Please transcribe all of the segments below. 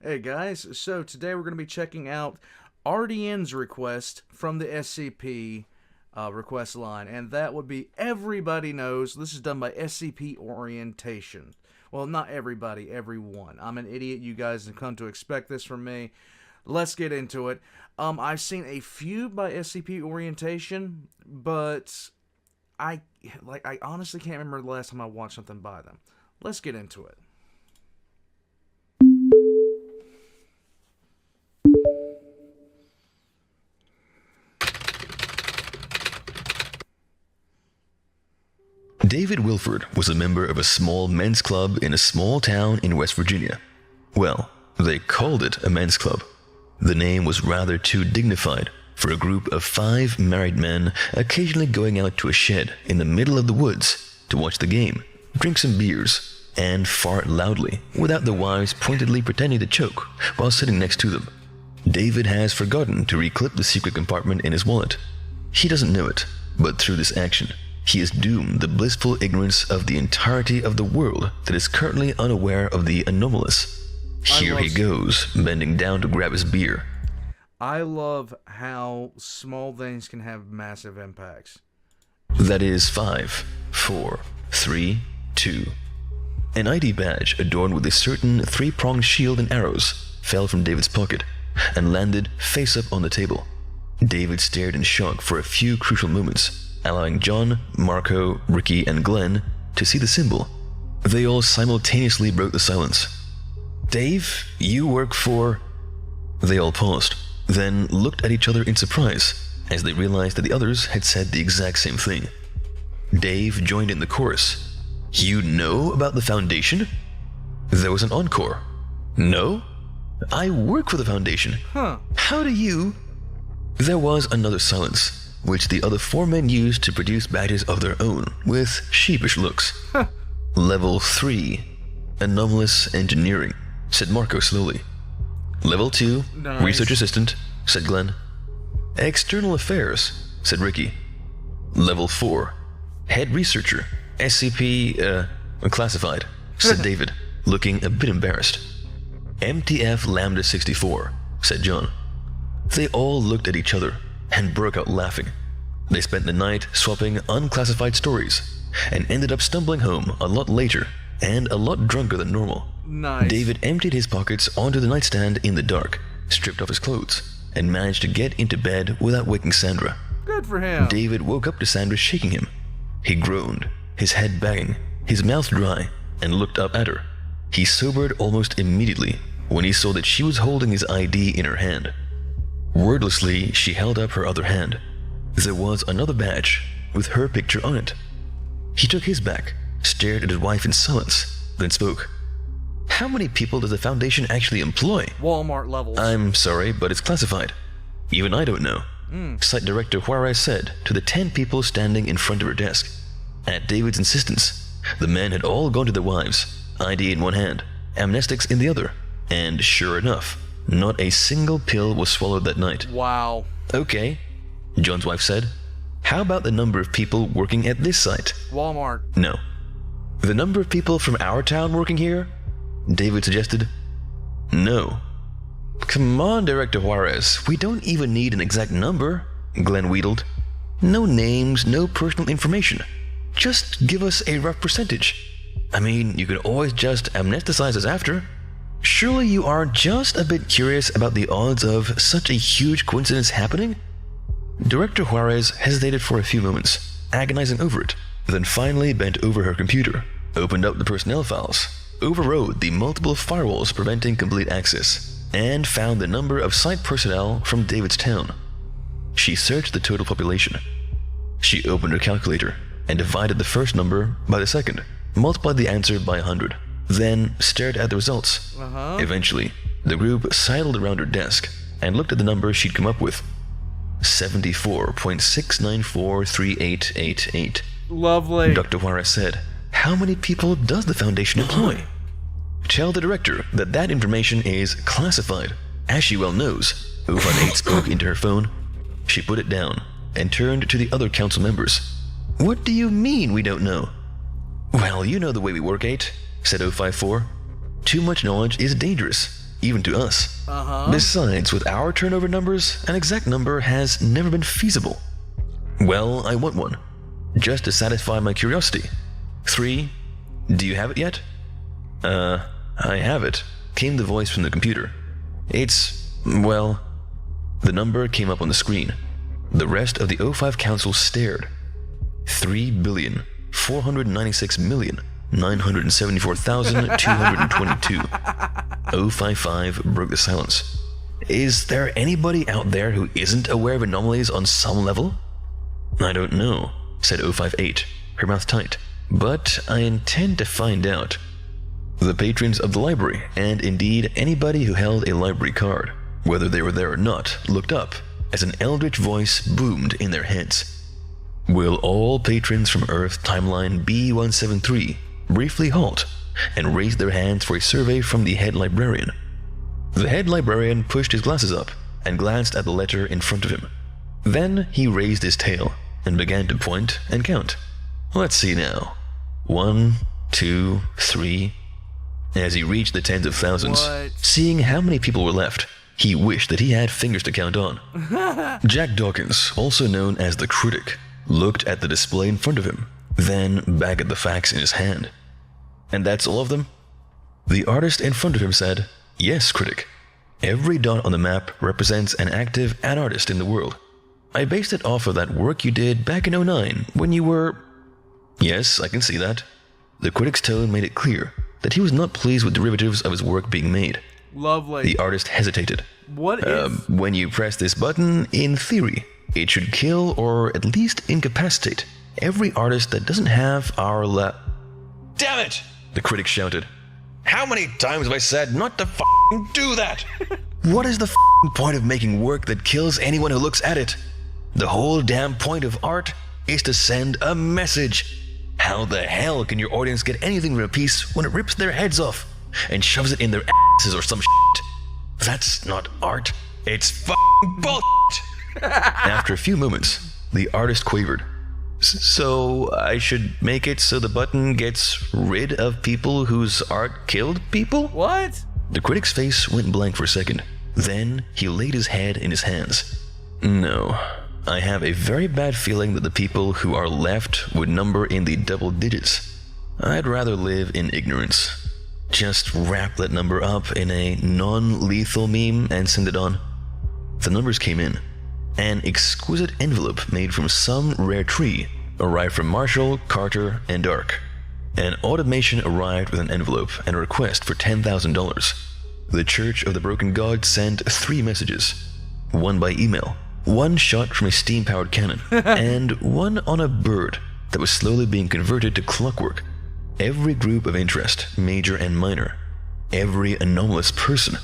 Hey guys, so today we're going to be checking out RDN's request from the SCP request line, and that would be everybody knows this is done by SCP Orientation. Well, not everybody, everyone. I'm an idiot. You guys have come to expect this from me. Let's get into it. I've seen a few by SCP Orientation, but I honestly can't remember the last time I watched something by them. Let's get into it. David Wilford was a member of a small men's club in a small town in West Virginia. Well, they called it a men's club. The name was rather too dignified for a group of 5 married men occasionally going out to a shed in the middle of the woods to watch the game, drink some beers, and fart loudly without the wives pointedly pretending to choke while sitting next to them. David has forgotten to reclip the secret compartment in his wallet. He doesn't know it, but through this action, he is doomed the blissful ignorance of the entirety of the world that is currently unaware of the anomalous. Here he goes, bending down to grab his beer. I love how small things can have massive impacts. That is 5, 4, 3, 2. An ID badge adorned with a certain 3-pronged shield and arrows fell from David's pocket and landed face up on the table. David stared in shock for a few crucial moments, allowing John, Marco, Ricky, and Glenn to see the symbol. They all simultaneously broke the silence. "Dave, you work for..." They all paused, then looked at each other in surprise as they realized that the others had said the exact same thing. Dave joined in the chorus. "You know about the Foundation?" There was an encore. "No? I work for the Foundation." "How do you..." There was another silence, which the other 4 men used to produce badges of their own, with sheepish looks. "Level 3, Anomalous Engineering," said Marco slowly. "Level 2, Nice. Research Assistant," said Glenn. "External Affairs," said Ricky. "Level 4, Head Researcher, SCP, Classified," said David, looking a bit embarrassed. "MTF Lambda 64, said John. They all looked at each other and broke out laughing. They spent the night swapping unclassified stories and ended up stumbling home a lot later and a lot drunker than normal. Nice. David emptied his pockets onto the nightstand in the dark, stripped off his clothes, and managed to get into bed without waking Sandra. Good for him. David woke up to Sandra shaking him. He groaned, his head banging, his mouth dry, and looked up at her. He sobered almost immediately when he saw that she was holding his ID in her hand. Wordlessly, she held up her other hand. There was another badge with her picture on it. He took his back, stared at his wife in silence, then spoke. "How many people does the Foundation actually employ?" Walmart levels. "I'm sorry, but it's classified. Even I don't know," Site Director Juarez said to the 10 people standing in front of her desk. At David's insistence, the men had all gone to their wives, ID in one hand, amnestics in the other, and sure enough, not a single pill was swallowed that night. Wow. "Okay," John's wife said. "How about the number of people working at this site?" Walmart. "No." "The number of people from our town working here?" David suggested. "No." "Come on, Director Juarez, we don't even need an exact number," Glenn wheedled. "No names, no personal information. Just give us a rough percentage. I mean, you could always just amnesticize us after. Surely you are just a bit curious about the odds of such a huge coincidence happening?" Director Juarez hesitated for a few moments, agonizing over it, then finally bent over her computer, opened up the personnel files, overrode the multiple firewalls preventing complete access, and found the number of site personnel from David's town. She searched the total population. She opened her calculator and divided the first number by the second, multiplied the answer by 100, then stared at the results. Eventually, the group sidled around her desk and looked at the number she'd come up with. 74.6943888. Lovely. Dr. Juarez said, "How many people does the Foundation employ?" "Tell the director that that information is classified, as she well knows," 058 spoke into her phone. She put it down and turned to the other council members. "What do you mean we don't know?" "Well, you know the way we work, 8, said 054. "Too much knowledge is dangerous. even to us. Besides, with our turnover numbers, an exact number has never been feasible. Well, I want one, just to satisfy my curiosity. 3, do you have it yet? I have it, came the voice from the computer. It's, well, the number came up on the screen. The rest of the O5 Council stared. 3,496,974,222. 055 broke the silence. Is there anybody out there who isn't aware of anomalies on some level? I don't know, said 058, her mouth tight, but I intend to find out. The patrons of the library, and indeed anybody who held a library card, whether they were there or not, looked up as an eldritch voice boomed in their heads. Will all patrons from Earth Timeline B173 briefly halt and raise their hands for a survey from the head librarian? The head librarian pushed his glasses up and glanced at the letter in front of him. Then he raised his tail and began to point and count. Let's see now. 1, 2, 3... As he reached the tens of thousands, seeing how many people were left, he wished that he had fingers to count on. Jack Dawkins, also known as the Critic, looked at the display in front of him, then back at the facts in his hand. And that's all of them? The artist in front of him said, Yes, Critic. Every dot on the map represents an active and artist in the world. I based it off of that work you did back in 09 when you were... Yes, I can see that. The critic's tone made it clear that he was not pleased with derivatives of his work being made. Lovely. The artist hesitated. What if... When you press this button, in theory, it should kill or at least incapacitate every artist that doesn't have our Damn it! The critic shouted. How many times have I said not to f***ing do that? What is the f***ing point of making work that kills anyone who looks at it? The whole damn point of art is to send a message. How the hell can your audience get anything from a piece when it rips their heads off and shoves it in their asses or some shit? That's not art. It's f***ing bullshit. After a few moments, the artist quavered. So I should make it so the button gets rid of people whose art killed people? What? The critic's face went blank for a second. Then he laid his head in his hands. No, I have a very bad feeling that the people who are left would number in the double digits. I'd rather live in ignorance. Just wrap that number up in a non-lethal meme and send it on. The numbers came in. An exquisite envelope made from some rare tree arrived from Marshall, Carter, and Dark. An automation arrived with an envelope and a request for $10,000. The Church of the Broken God sent 3 messages. One by email, one shot from a steam-powered cannon, and one on a bird that was slowly being converted to clockwork. Every group of interest, major and minor. Every anomalous person.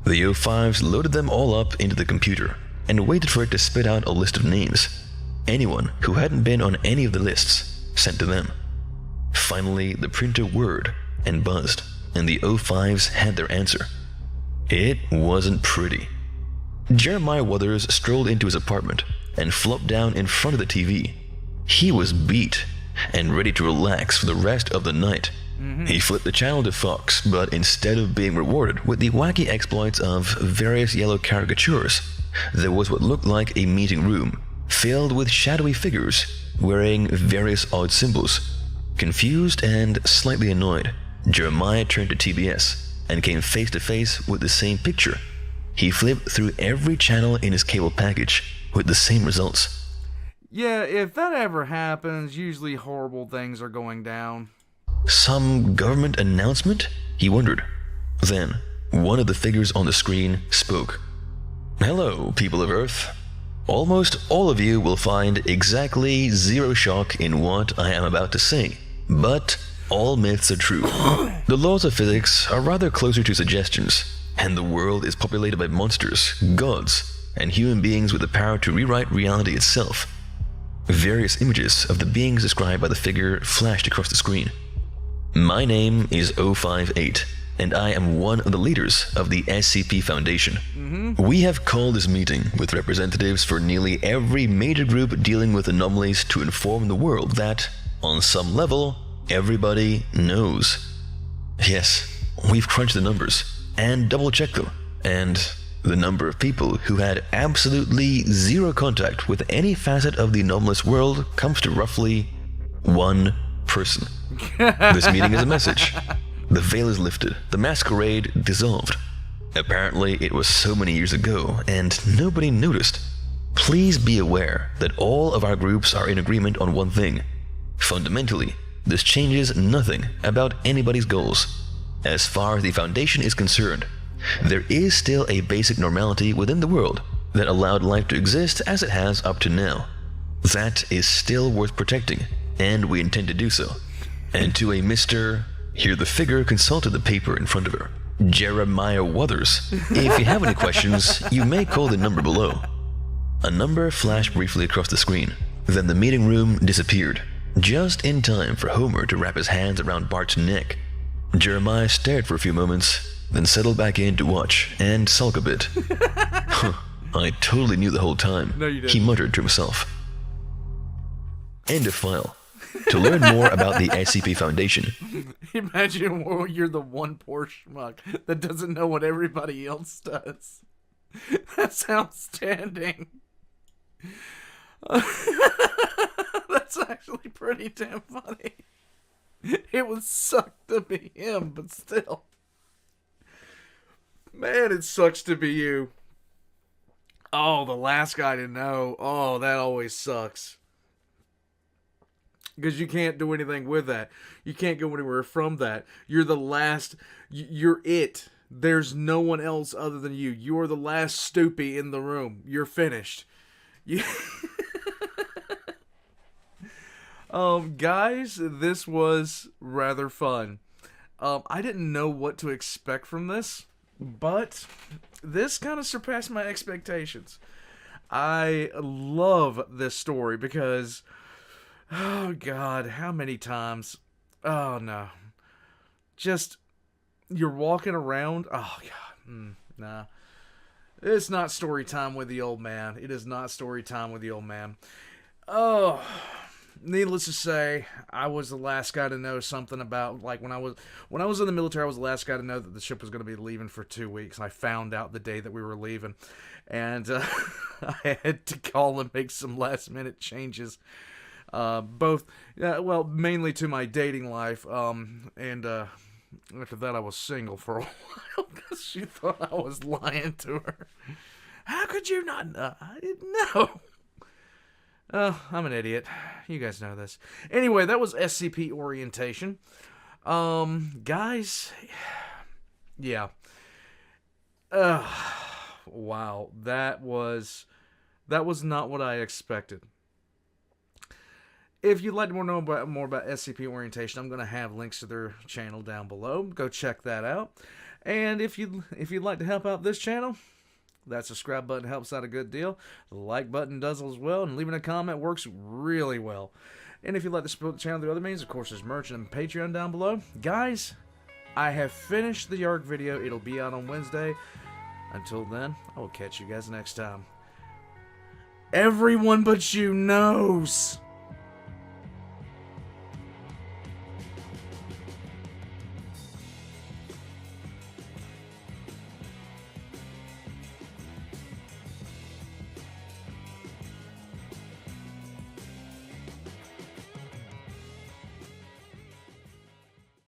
The O5s loaded them all up into the computer and waited for it to spit out a list of names. Anyone who hadn't been on any of the lists sent to them. Finally, the printer whirred and buzzed, and the O5s had their answer. It wasn't pretty. Jeremiah Wuthers strolled into his apartment and flopped down in front of the TV. He was beat and ready to relax for the rest of the night. He flipped the channel to Fox, but instead of being rewarded with the wacky exploits of various yellow caricatures, there was what looked like a meeting room filled with shadowy figures wearing various odd symbols. Confused and slightly annoyed, Jeremiah turned to TBS and came face to face with the same picture. He flipped through every channel in his cable package with the same results. Yeah, if that ever happens, usually horrible things are going down. Some government announcement? He wondered. Then, one of the figures on the screen spoke. Hello, people of Earth. Almost all of you will find exactly zero shock in what I am about to say, but all myths are true. The laws of physics are rather closer to suggestions, and the world is populated by monsters, gods, and human beings with the power to rewrite reality itself. Various images of the beings described by the figure flashed across the screen. My name is 058, and I am one of the leaders of the SCP Foundation. We have called this meeting with representatives for nearly every major group dealing with anomalies to inform the world that, on some level, everybody knows. Yes, we've crunched the numbers, and double-checked them, and the number of people who had absolutely zero contact with any facet of the anomalous world comes to roughly 1 person. This meeting is a message. The veil is lifted, the masquerade dissolved. Apparently, it was so many years ago, and nobody noticed. Please be aware that all of our groups are in agreement on one thing. Fundamentally, this changes nothing about anybody's goals. As far as the Foundation is concerned, there is still a basic normality within the world that allowed life to exist as it has up to now. That is still worth protecting, and we intend to do so. And to a Mr. Here the figure consulted the paper in front of her. Jeremiah Wuthers. If you have any questions, you may call the number below. A number flashed briefly across the screen. Then the meeting room disappeared, just in time for Homer to wrap his hands around Bart's neck. Jeremiah stared for a few moments, then settled back in to watch and sulk a bit. I totally knew the whole time, No, you didn't. he muttered to himself. End of file. To learn more about the SCP Foundation, Imagine you're the one poor schmuck that doesn't know what everybody else does. That's outstanding. That's actually pretty damn funny. It would suck to be him, but still. Man, it sucks to be you. Oh, the last guy to know. Oh, that always sucks. Because you can't do anything with that. You can't go anywhere from that. You're the last. You're it. There's no one else other than you. You're the last stoopy in the room. You're finished. You... Guys, this was rather fun. I didn't know what to expect from this, but this kind of surpassed my expectations. I love this story because... oh, God, how many times? Oh, no. Just, you're walking around. Oh, God. Nah. It's not story time with the old man. It is not story time with the old man. Oh, needless to say, I was the last guy to know something about, like, when I was in the military, I was the last guy to know that the ship was going to be leaving for 2 weeks. I found out the day that we were leaving. And I had to call and make some last-minute changes. Mainly to my dating life, and after that I was single for a while, because she thought I was lying to her. How could you not know? I didn't know. I'm an idiot. You guys know this. Anyway, that was SCP Orientation. Guys, yeah. Wow, that was not what I expected. If you'd like to know more about SCP Orientation, I'm going to have links to their channel down below. Go check that out. And if you'd like to help out this channel, that subscribe button helps out a good deal. The like button does as well, and leaving a comment works really well. And if you'd like to support the channel through other means, of course, there's merch and Patreon down below. Guys, I have finished the Yarg video. It'll be out on Wednesday. Until then, I will catch you guys next time. Everyone but you knows.